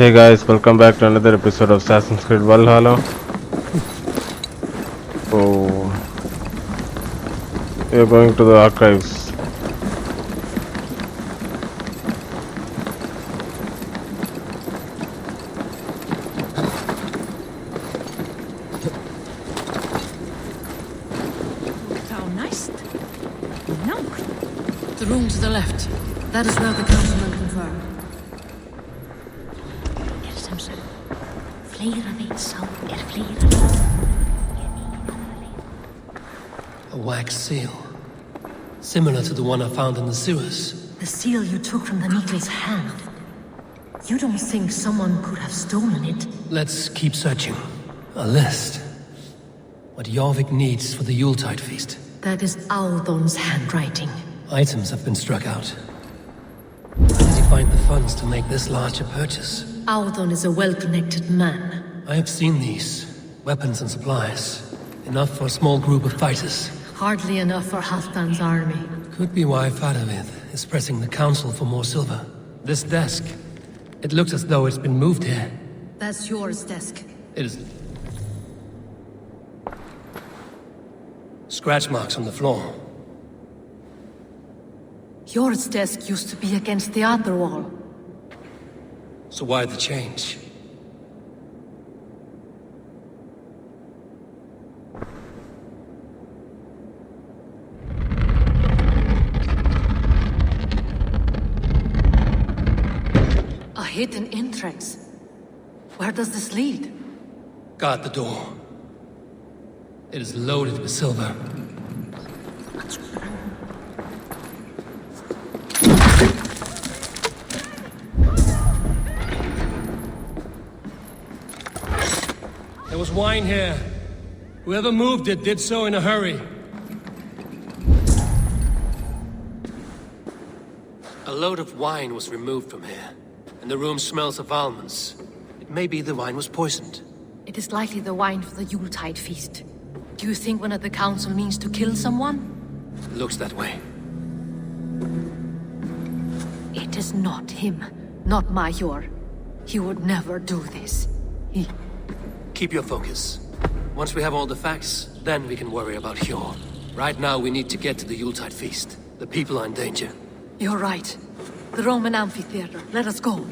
Hey guys, welcome back to another episode of Assassin's Creed Valhalla. So, we are going to the archives. Town nice. No. The room to the left. That is where the councilmen confer. A wax seal. Similar to the one I found in the sewers. The seal you took from the Needle's hand. You don't think someone could have stolen it? Let's keep searching. A list. What Jorvik needs for the Yuletide feast. That is Audon's handwriting. Items have been struck out. Where did he find the funds to make this large a purchase? Audon is a well-connected man. I have seen these. Weapons and supplies. Enough for a small group of fighters. Hardly enough for Halfdan's army. Could be why Fadavid is pressing the council for more silver. This desk. It looks as though it's been moved here. That's yours, desk. It is... Scratch marks on the floor. Yours desk used to be against the other wall. So why the change? A hidden entrance. Where does this lead? Guard the door. It is loaded with silver. There was wine here. Whoever moved it did so in a hurry. A load of wine was removed from here, and the room smells of almonds. It may be the wine was poisoned. It is likely the wine for the Yuletide feast. Do you think one of the council means to kill someone? Looks that way. It is not him, not Major. He would never do this. Keep your focus. Once we have all the facts, then we can worry about Hjor. Right now we need to get to the Yuletide feast. The people are in danger. You're right. The Roman amphitheater. Let us go.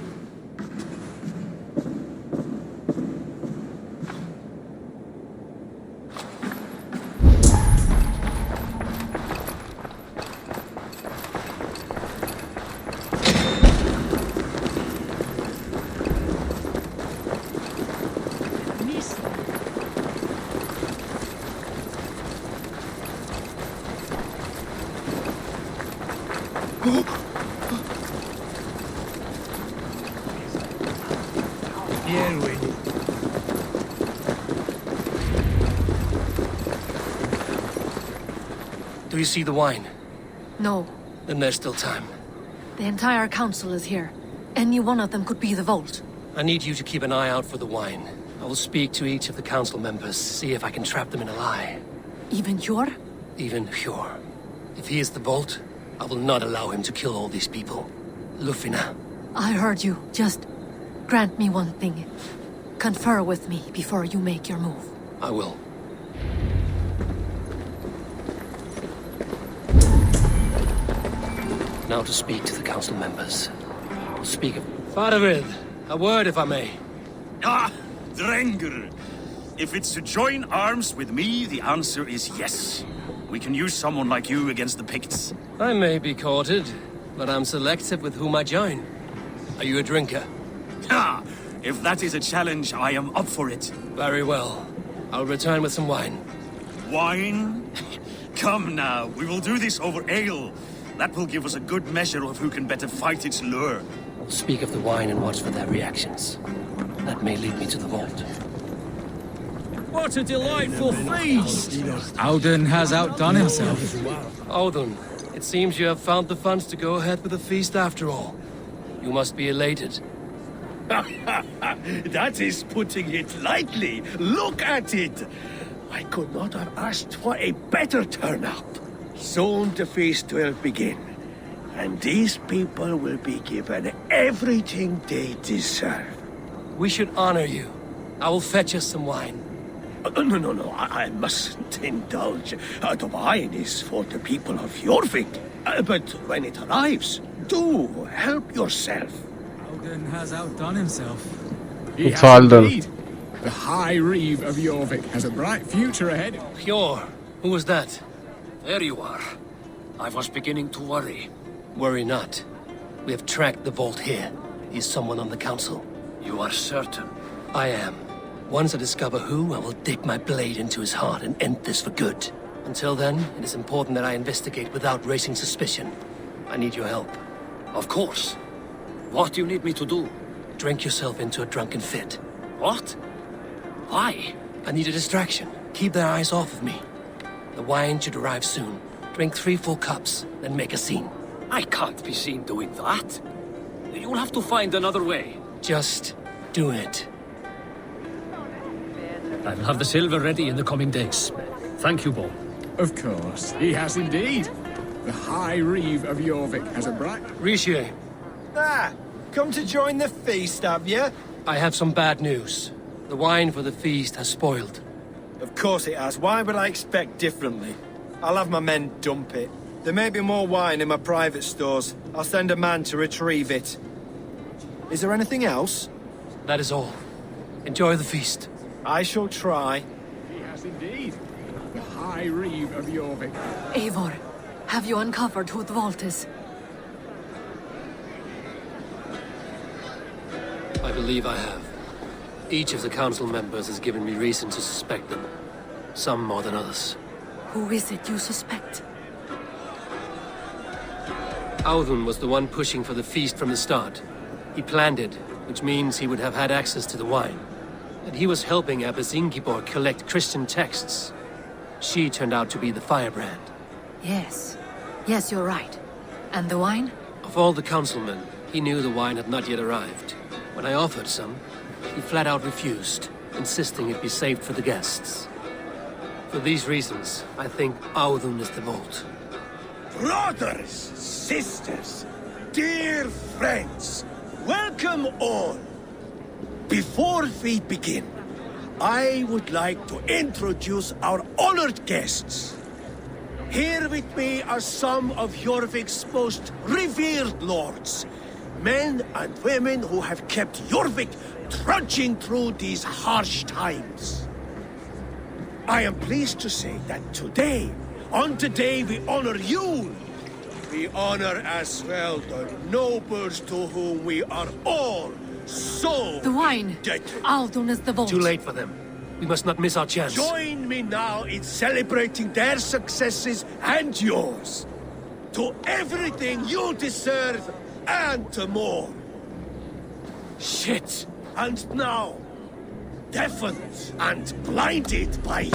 Do you see the wine? No. Then there's still time. The entire council is here. Any one of them could be the vault. I need you to keep an eye out for the wine. I will speak to each of the council members, see if I can trap them in a lie. Even Hjor? Even Hjor. If he is the vault, I will not allow him to kill all these people. Lufina. I heard you. Just grant me one thing. Confer with me before you make your move. I will. Now to speak to the council members. Speak of... Fadavid, a word if I may. Ah, Drengr. If it's to join arms with me, the answer is yes. We can use someone like you against the Picts. I may be courted, but I'm selective with whom I join. Are you a drinker? Ha! If that is a challenge, I am up for it. Very well. I'll return with some wine. Wine? Come now, we will do this over ale. That will give us a good measure of who can better fight its lure. I'll speak of the wine and watch for their reactions. That may lead me to the vault. What a delightful feast! Auden has outdone himself. Audun, it seems you have found the funds to go ahead with the feast after all. You must be elated. That is putting it lightly. Look at it! I could not have asked for a better turnout. Soon the feast will begin, and these people will be given everything they deserve. We should honor you. I will fetch us some wine. No, I mustn't indulge. The wine is for the people of Jorvik. But when it arrives, do help yourself. Alden has outdone himself. He It's has Alden. indeed. The High Reeve of Jorvik has a bright future ahead. Hjor, who was that? There you are. I was beginning to worry. Worry not. We have tracked the vault here. Is someone on the council? You are certain? I am. Once I discover who, I will dig my blade into his heart and end this for good. Until then, it is important that I investigate without raising suspicion. I need your help. Of course. What do you need me to do? Drink yourself into a drunken fit. What? Why? I need a distraction. Keep their eyes off of me. The wine should arrive soon. Drink 3 full cups, then make a scene. I can't be seen doing that. You'll have to find another way. Just do it. I'll have the silver ready in the coming days. Thank you, Bo. Of course, he has indeed. The High Reeve of Jorvik has a bright... Rishi, Ah, come to join the feast, have you? I have some bad news. The wine for the feast has spoiled. Of course it has. Why would I expect differently? I'll have my men dump it. There may be more wine in my private stores. I'll send a man to retrieve it. Is there anything else? That is all. Enjoy the feast. I shall try. He has indeed. The High Reeve of Jorvik. Eivor, have you uncovered who the vault is? I believe I have. Each of the council members has given me reason to suspect them. Some more than others. Who is it you suspect? Audun was the one pushing for the feast from the start. He planned it, which means he would have had access to the wine. And he was helping Abbess Ingeborg collect Christian texts. She turned out to be the firebrand. Yes. Yes, you're right. And the wine? Of all the councilmen, he knew the wine had not yet arrived. When I offered some, he flat out refused, insisting it be saved for the guests. For these reasons, I think Audun is the vault. Brothers, sisters, dear friends, welcome all. Before we begin, I would like to introduce our honored guests. Here with me are some of Jorvik's most revered lords, men and women who have kept Jorvik trudging through these harsh times. I am pleased to say that today, on the day we honor you, we honor as well the nobles to whom we are all so The wine! indebted. Aldun is the vault. Too late for them. We must not miss our chance. Join me now in celebrating their successes and yours. To everything you deserve and to more. Shit! And now, deafened and blinded by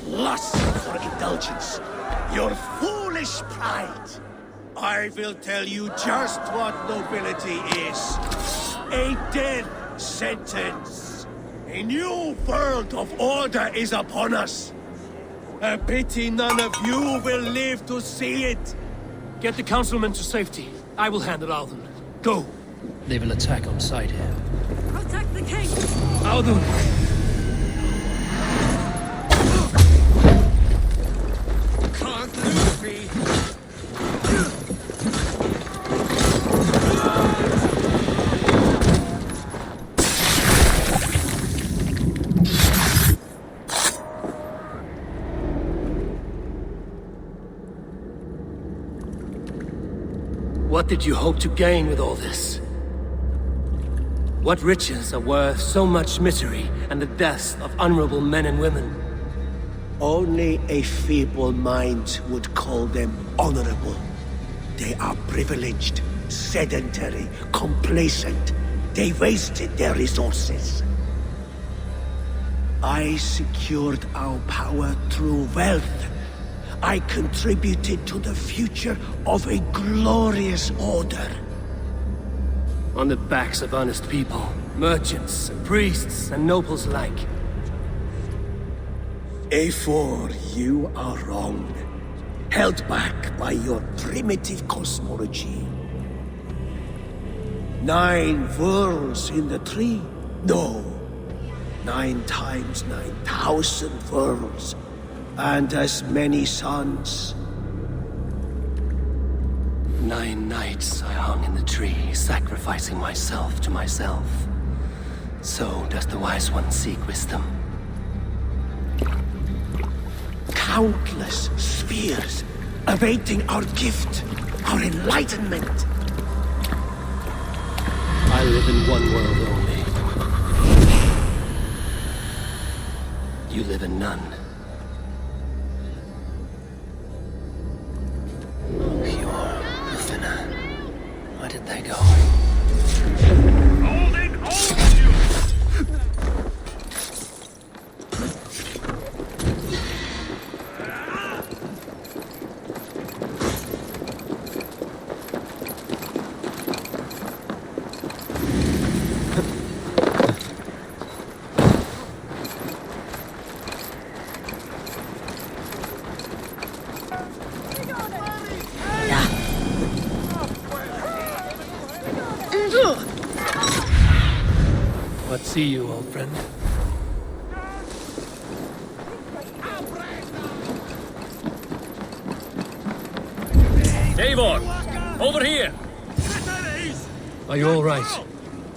lust for indulgence, your foolish pride, I will tell you just what nobility is. A death sentence. A new world of order is upon us. A pity none of you will live to see it. Get the councilmen to safety. I will handle Audun. Go! They will attack on sight here. Protect the king! Audun! Can't lose me. What did you hope to gain with all this? What riches are worth so much misery and the deaths of honorable men and women? Only a feeble mind would call them honorable. They are privileged, sedentary, complacent. They wasted their resources. I secured our power through wealth. I contributed to the future of a glorious order. On the backs of honest people, merchants, and priests, and nobles alike. Eivor, you are wrong. Held back by your primitive cosmology. 9 worlds in the tree, No. 9 times 9,000 worlds, and as many suns. 9 nights I hung in the tree, sacrificing myself to myself. So does the Wise One seek wisdom. Countless spheres awaiting our gift, our enlightenment. I live in one world only. You live in none. Pure, Lufina. Where did they go? Holding all of you! What see you, old friend? Eivor! Over here! Are you all right?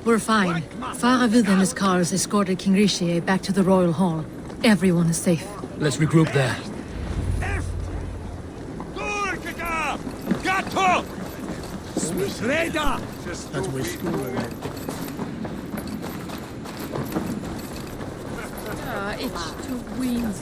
We're fine. Faravid and his cars escorted King Rishi back to the Royal Hall. Everyone is safe. Let's regroup there. That's where school went. It's to Queen's.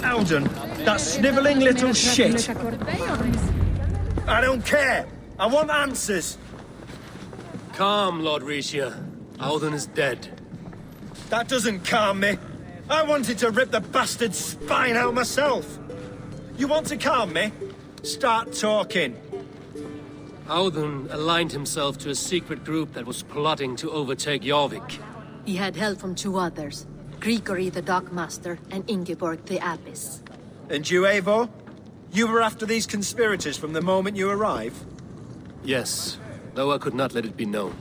Alden, that snivelling little shit. I don't care. I want answers. Calm, Lord Rishia. Auden is dead. That doesn't calm me. I wanted to rip the bastard's spine out myself. You want to calm me? Start talking. Auden aligned himself to a secret group that was plotting to overtake Jorvik. He had help from 2 others. Grigory the Dockmaster and Ingeborg the Abbess. And you, Eivor? You were after these conspirators from the moment you arrived? Yes, though I could not let it be known.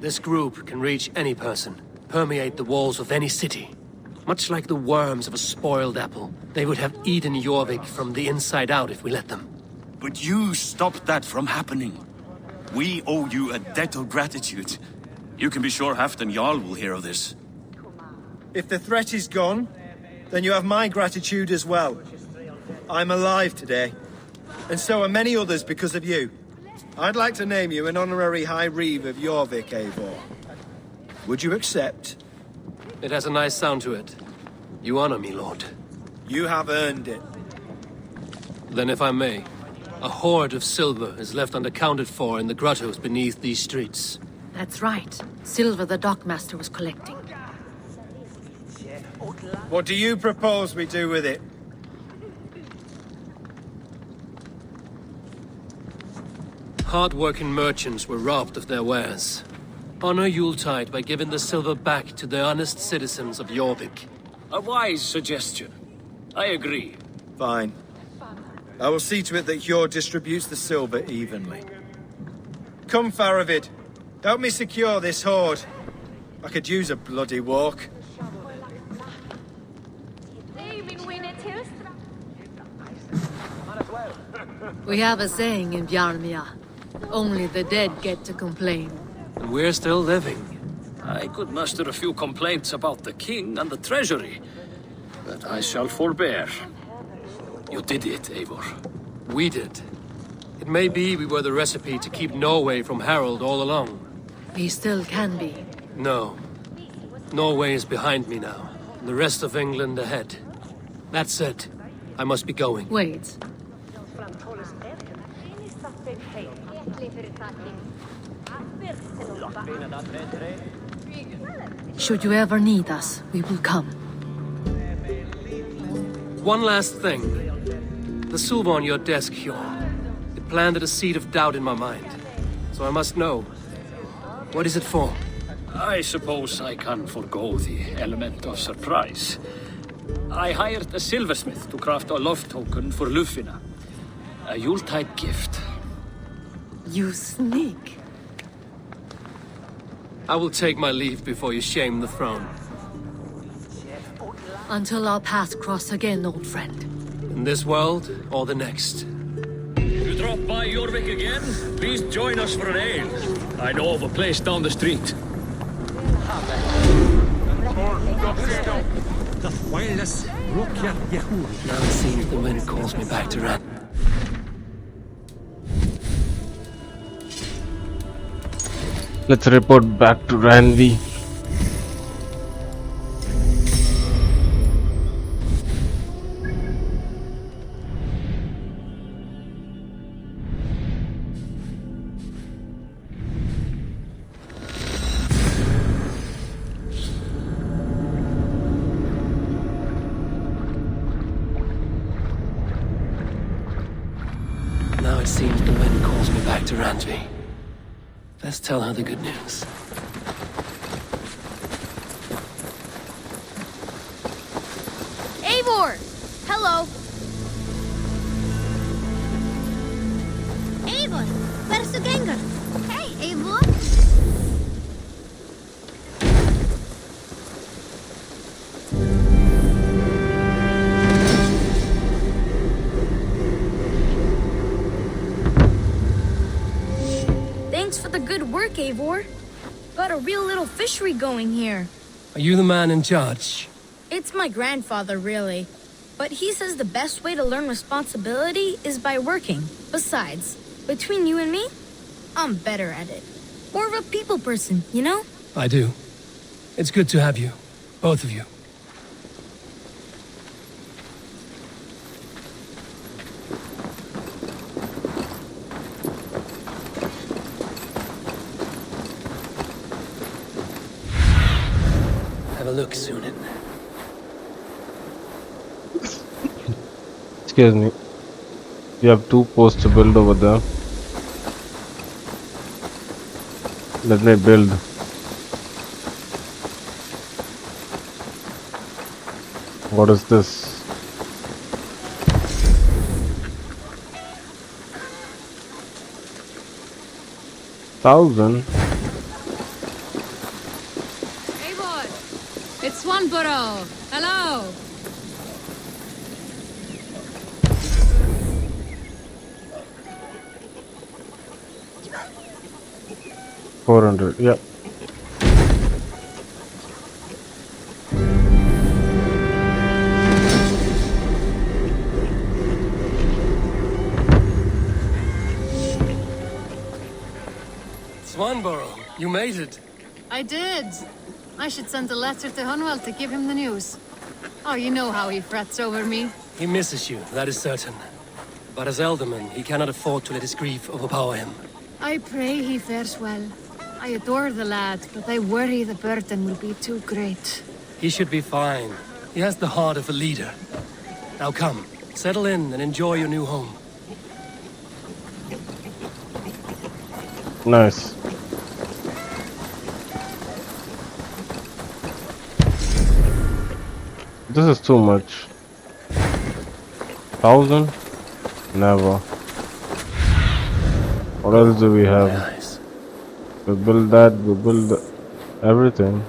This group can reach any person, permeate the walls of any city. Much like the worms of a spoiled apple, they would have eaten Jorvik from the inside out if we let them. But you stopped that from happening. We owe you a debt of gratitude. You can be sure Halfdan Jarl will hear of this. If the threat is gone, then you have my gratitude as well. I'm alive today, and so are many others because of you. I'd like to name you an honorary High Reeve of Jorvik, Eivor. Would you accept? It has a nice sound to it. You honor me, Lord. You have earned it. Then if I may, a hoard of silver is left unaccounted for in the grottos beneath these streets. That's right. Silver the Dockmaster was collecting. What do you propose we do with it? Hard-working merchants were robbed of their wares. Honor Yuletide by giving the silver back to the honest citizens of Jorvik. A wise suggestion. I agree. Fine. I will see to it that Hjord distributes the silver evenly. Come, Faravid. Help me secure this hoard. I could use a bloody walk. We have a saying in Bjarmia. Only the dead get to complain. And we're still living. I could muster a few complaints about the king and the treasury, but I shall forbear. You did it, Eivor. We did. It may be we were the recipe to keep Norway from Harald all along. We still can be. No. Norway is behind me now, and the rest of England ahead. That said, I must be going. Wait. Should you ever need us, we will come. One last thing. The silver on your desk, Hjorn. It planted a seed of doubt in my mind. So I must know. What is it for? I suppose I can forgo the element of surprise. I hired a silversmith to craft a love token for Lufina. A Yuletide gift. You sneak. I will take my leave before you shame the throne. Until our paths cross again, old friend. In this world, or the next. You drop by Jorvik again? Please join us for an ale. I know of a place down the street. Now it seems the wind calls me back to Ren. Let's report back to Ranvi. Now it seems the wind calls me back to Ranvi. Let's tell her the good news. Eivor! Hello! Eivor! Where's the ganger? Hey, Eivor! Thanks for the good work, Eivor. Got a real little fishery going here. Are you the man in charge? It's my grandfather, really. But he says the best way to learn responsibility is by working. Besides, between you and me, I'm better at it. More of a people person, you know? I do. It's good to have you. Both of you. Have a look, Sunan. Excuse me. You have 2 posts to build over there. Let me build. What is this? $1,000? Eivor! It's Swanborough! Hello! $400, yep. Swanborough, you made it. I did. I should send a letter to Hunwell to give him the news. Oh, you know how he frets over me. He misses you, that is certain. But as Elderman, he cannot afford to let his grief overpower him. I pray he fares well. I adore the lad, but I worry the burden will be too great. He should be fine. He has the heart of a leader. Now come, settle in and enjoy your new home. Nice. This is too much. 1,000? Never. What else do we have? Nice. We build that, we build everything.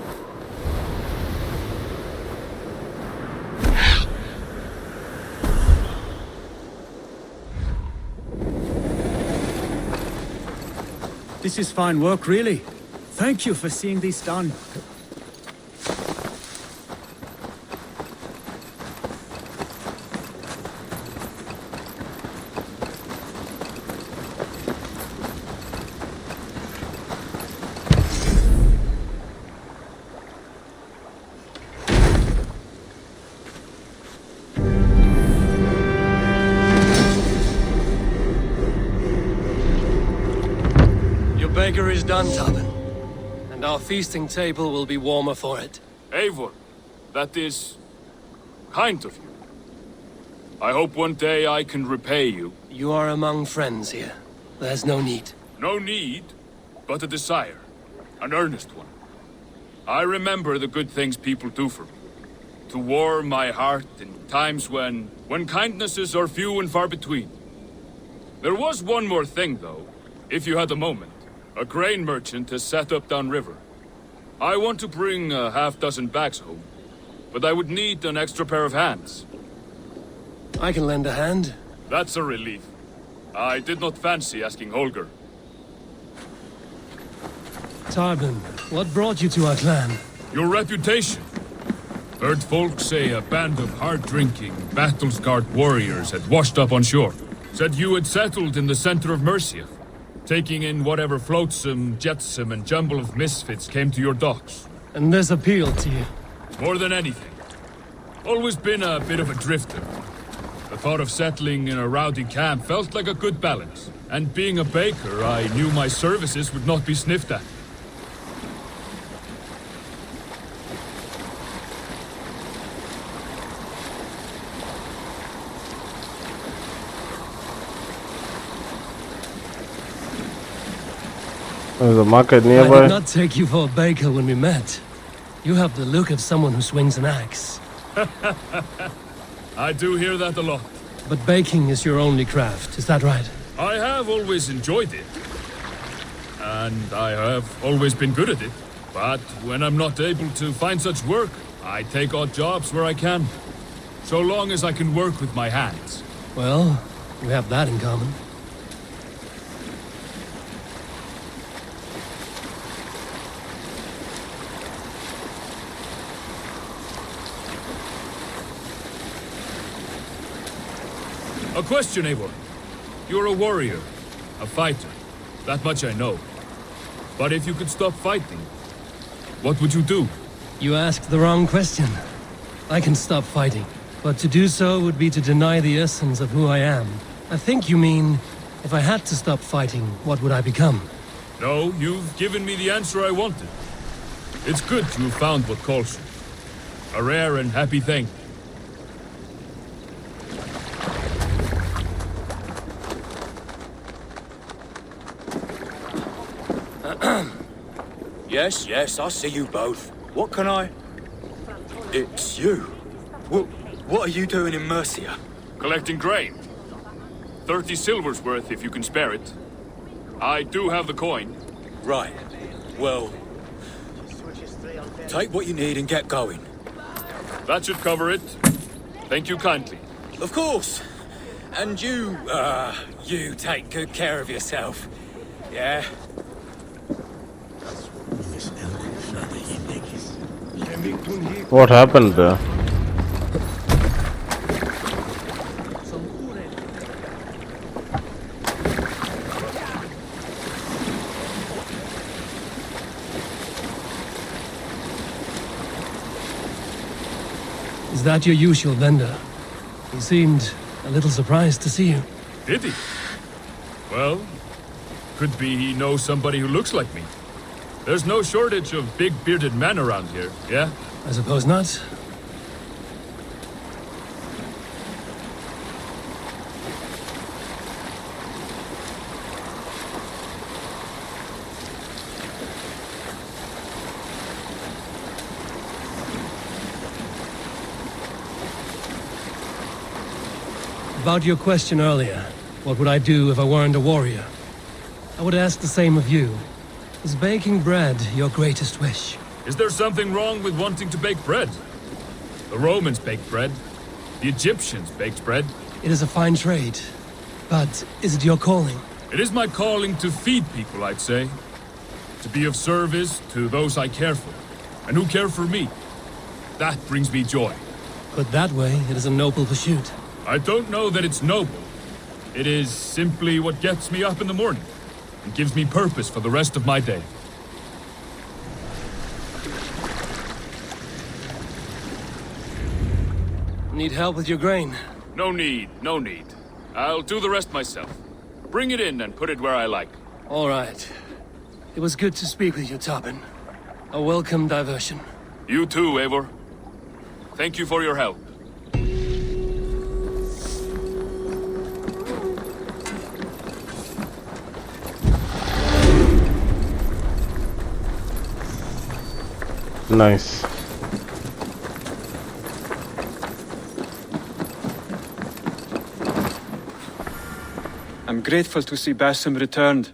This is fine work, really. Thank you for seeing this done. Baker is done, Tubman. And our feasting table will be warmer for it. Eivor, that is kind of you. I hope one day I can repay you. You are among friends here. There's no need. No need, but a desire. An earnest one. I remember the good things people do for me. To warm my heart in times when kindnesses are few and far between. There was one more thing, though, if you had a moment. A grain merchant has set up downriver. I want to bring a half-dozen bags home, but I would need an extra pair of hands. I can lend a hand. That's a relief. I did not fancy asking Holger. Tarbin, what brought you to our clan? Your reputation. Heard folk say a band of hard-drinking, battle-scarred warriors had washed up on shore. Said you had settled in the center of Mercia, taking in whatever flotsam, jetsam, and jumble of misfits came to your docks. And this appealed to you? More than anything. Always been a bit of a drifter. The thought of settling in a rowdy camp felt like a good balance. And being a baker, I knew my services would not be sniffed at. There's a market I nearby. did not take you for a baker when we met. You have the look of someone who swings an axe. I do hear that a lot. But baking is your only craft, is that right? I have always enjoyed it. And I have always been good at it. But when I'm not able to find such work, I take odd jobs where I can. So long as I can work with my hands. Well, we have that in common. A question, Eivor. You're a warrior, a fighter. That much I know. But if you could stop fighting, what would you do? You asked the wrong question. I can stop fighting, but to do so would be to deny the essence of who I am. I think you mean, if I had to stop fighting, what would I become? No, you've given me the answer I wanted. It's good you found what calls you. A rare and happy thing. Yes, I see you both. What can I... It's you. What are you doing in Mercia? Collecting grain. 30 silver's worth if you can spare it. I do have the coin. Right. Well... Take what you need and get going. That should cover it. Thank you kindly. Of course. And you take good care of yourself. Yeah? What happened there? Is that your usual vendor? He seemed a little surprised to see you. Did he? Well, could be he knows somebody who looks like me. There's no shortage of big bearded men around here, yeah? I suppose not. About your question earlier, what would I do if I weren't a warrior? I would ask the same of you. Is baking bread your greatest wish? Is there something wrong with wanting to bake bread? The Romans baked bread. The Egyptians baked bread. It is a fine trade. But is it your calling? It is my calling to feed people, I'd say. To be of service to those I care for, and who care for me. That brings me joy. Put that way, it is a noble pursuit. I don't know that it's noble. It is simply what gets me up in the morning, and gives me purpose for the rest of my day. Need help with your grain? No need, no need. I'll do the rest myself. Bring it in and put it where I like. All right. It was good to speak with you, Tarbin. A welcome diversion. You too, Eivor. Thank you for your help. Nice. I'm grateful to see Basim returned.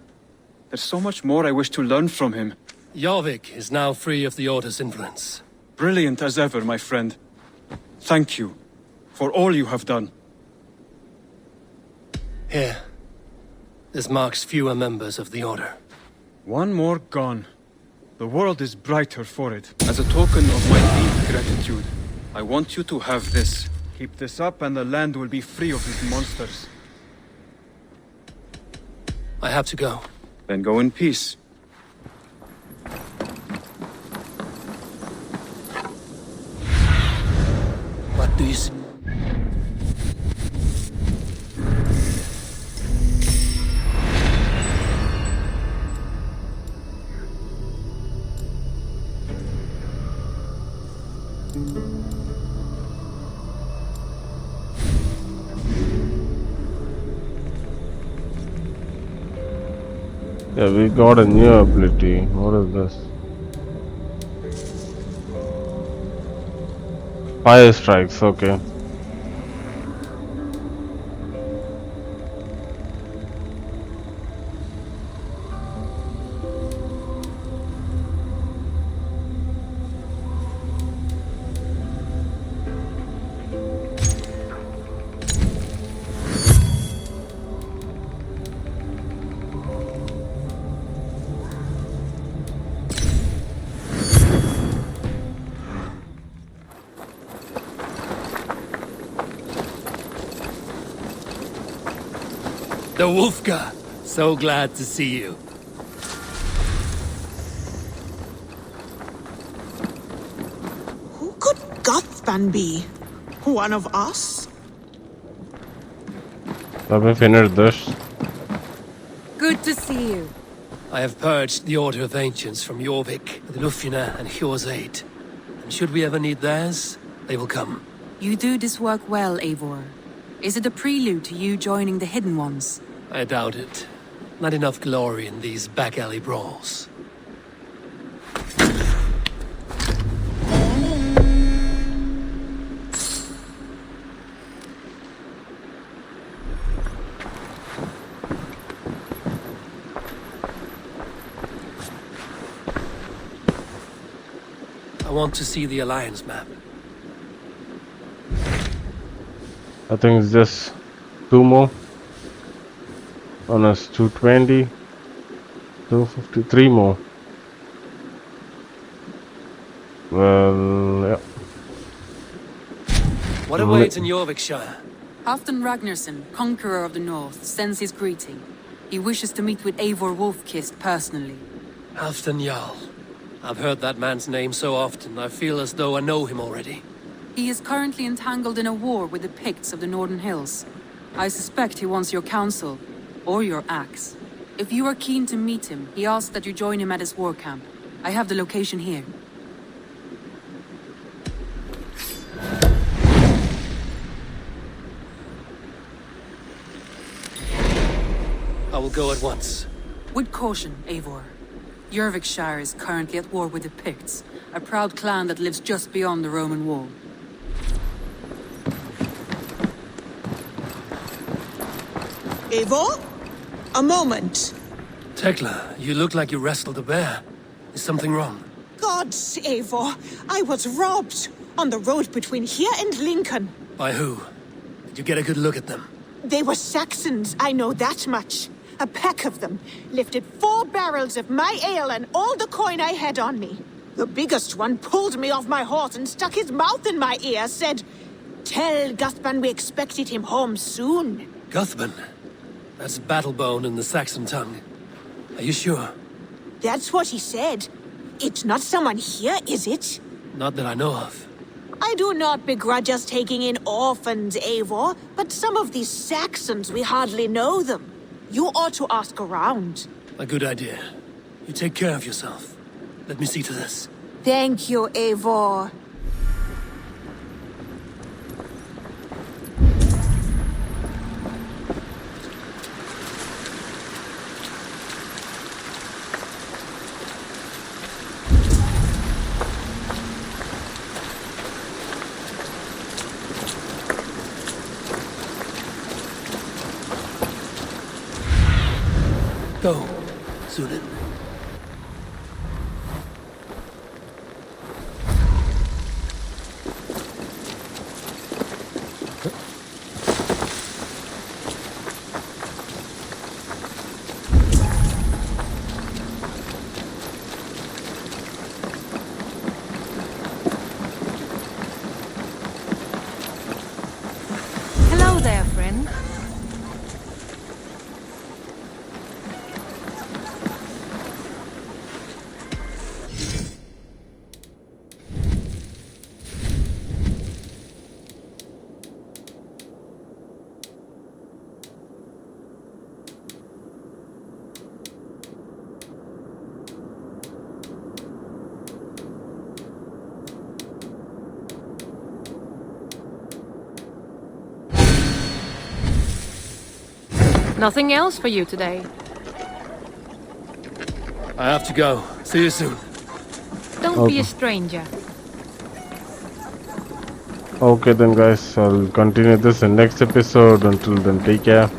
There's so much more I wish to learn from him. Jorvik is now free of the Order's influence. Brilliant as ever, my friend. Thank you for all you have done. Here. This marks fewer members of the Order. One more gone. The world is brighter for it. As a token of my deep gratitude, I want you to have this. Keep this up and the land will be free of these monsters. I have to go. Then go in peace. What do you see? Yeah, we got a new ability. What is this? Fire strikes, okay. The Wolfka! So glad to see you. Who could Gothban be? One of us? Let me finish this. Good to see you. I have purged the Order of Ancients from Jorvik, with Lufina and Hjor's aid. And should we ever need theirs, they will come. You do this work well, Eivor. Is it a prelude to you joining the Hidden Ones? I doubt it. Not enough glory in these back-alley brawls. I want to see the Alliance map. I think it's just 2 more. On us 220, 253 more. Well, yeah. What awaits in Jorvikshire? Halfdan Ragnarsson, conqueror of the North, sends his greeting. He wishes to meet with Eivor Wolfkist personally. Halfdan Jarl. I've heard that man's name so often, I feel as though I know him already. He is currently entangled in a war with the Picts of the Northern Hills. I suspect he wants your counsel. Or your axe. If you are keen to meet him, he asks that you join him at his war camp. I have the location here. I will go at once. With caution, Eivor. Jorvikshire is currently at war with the Picts, a proud clan that lives just beyond the Roman wall. Eivor? A moment. Tekla, you look like you wrestled a bear. Is something wrong? Gods, Eivor, I was robbed on the road between here and Lincoln. By who? Did you get a good look at them? They were Saxons, I know that much. A pack of them lifted 4 barrels of my ale and all the coin I had on me. The biggest one pulled me off my horse and stuck his mouth in my ear, said, "Tell Guthban we expected him home soon." Guthban? That's Battlebone in the Saxon tongue. Are you sure? That's what he said. It's not someone here, is it? Not that I know of. I do not begrudge us taking in orphans, Eivor, but some of these Saxons, we hardly know them. You ought to ask around. A good idea. You take care of yourself. Let me see to this. Thank you, Eivor. Go, Sunan. Hello there, friend. Nothing else for you today. I have to go. See you soon. Don't be a stranger. Okay then guys, I'll continue this in next episode. Until then, take care.